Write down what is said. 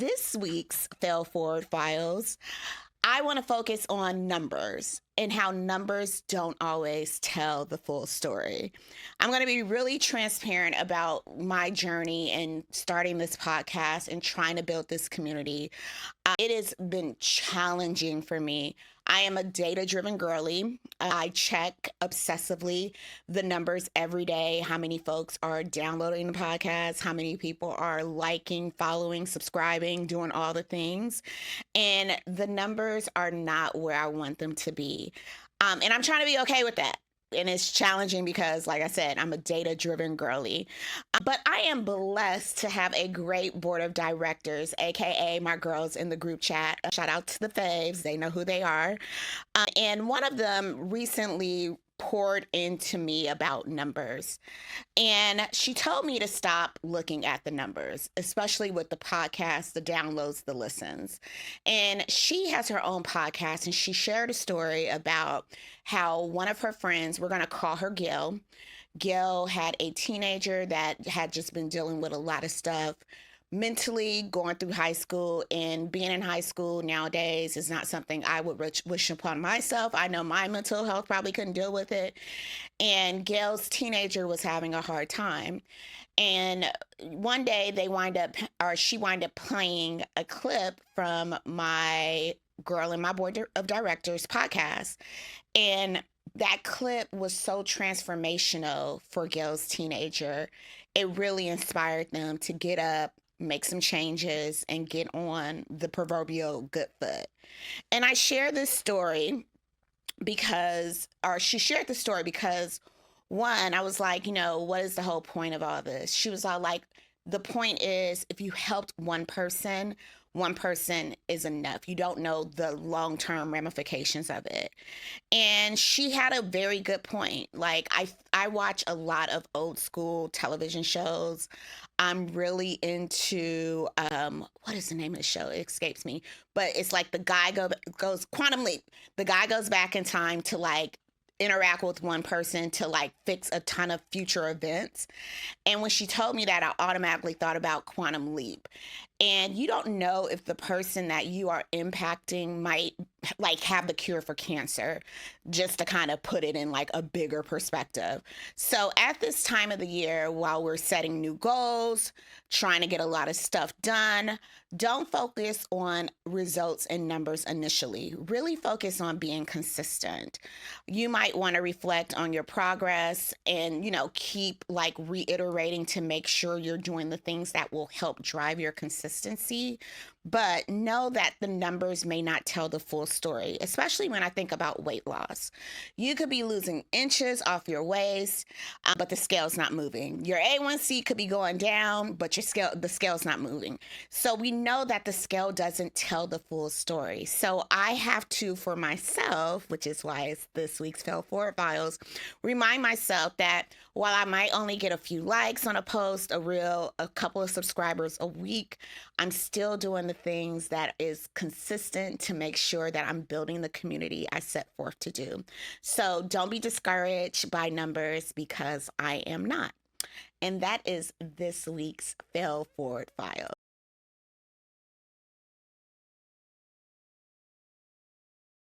this week's Fail Forward Files, I want to focus on numbers and how numbers don't always tell the full story. I'm going to be really transparent about my journey in starting this podcast and trying to build this community. It has been challenging for me. I am a data-driven girly. I check obsessively the numbers every day, how many folks are downloading the podcast, how many people are liking, following, subscribing, doing all the things. And the numbers are not where I want them to be. And I'm trying to be okay with that. And it's challenging because, like I said, I'm a data-driven girly. But I am blessed to have a great board of directors, aka my girls in the group chat. Shout out to the faves. They know who they are. And one of them recently poured into me about numbers. And she told me to stop looking at the numbers, especially with the podcast, the downloads, the listens. And she has her own podcast, and she shared a story about how one of her friends, we're going to call her Gail. Gail had a teenager that had just been dealing with a lot of stuff mentally going through high school, and being in high school nowadays is not something I would wish upon myself. I know my mental health probably couldn't deal with it. And Gail's teenager was having a hard time. And one day she wind up playing a clip from my girl in my board of directors podcast. And that clip was so transformational for Gail's teenager. It really inspired them to get up, make some changes, and get on the proverbial good foot. And I share this story she shared the story because, one, I was like, what is the whole point of all this? She was all like, the point is, if you helped one person is enough. You don't know the long-term ramifications of it. And she had a very good point. Like, I watch a lot of old school television shows. I'm really into what is the name of the show? It escapes me. But it's like the guy goes Quantum Leap. The guy goes back in time to like interact with one person to like fix a ton of future events. And when she told me that, I automatically thought about Quantum Leap. And you don't know if the person that you are impacting might like have the cure for cancer, just to kind of put it in like a bigger perspective. So at this time of the year, while we're setting new goals, trying to get a lot of stuff done, don't focus on results and numbers initially. Really focus on being consistent. You might want to reflect on your progress and, keep like reiterating to make sure you're doing the things that will help drive your consistency. But know that the numbers may not tell the full story, especially when I think about weight loss. You could be losing inches off your waist, but the scale's not moving. Your A1C could be going down, but the scale's not moving. So we know that the scale doesn't tell the full story. So I have to, for myself, which is why it's this week's Fail Forward Files, remind myself that while I might only get a few likes on a post, a couple of subscribers a week, I'm still doing the things that is consistent to make sure that I'm building the community I set forth to do. So don't be discouraged by numbers, because I am not. And that is this week's Fail Forward Files.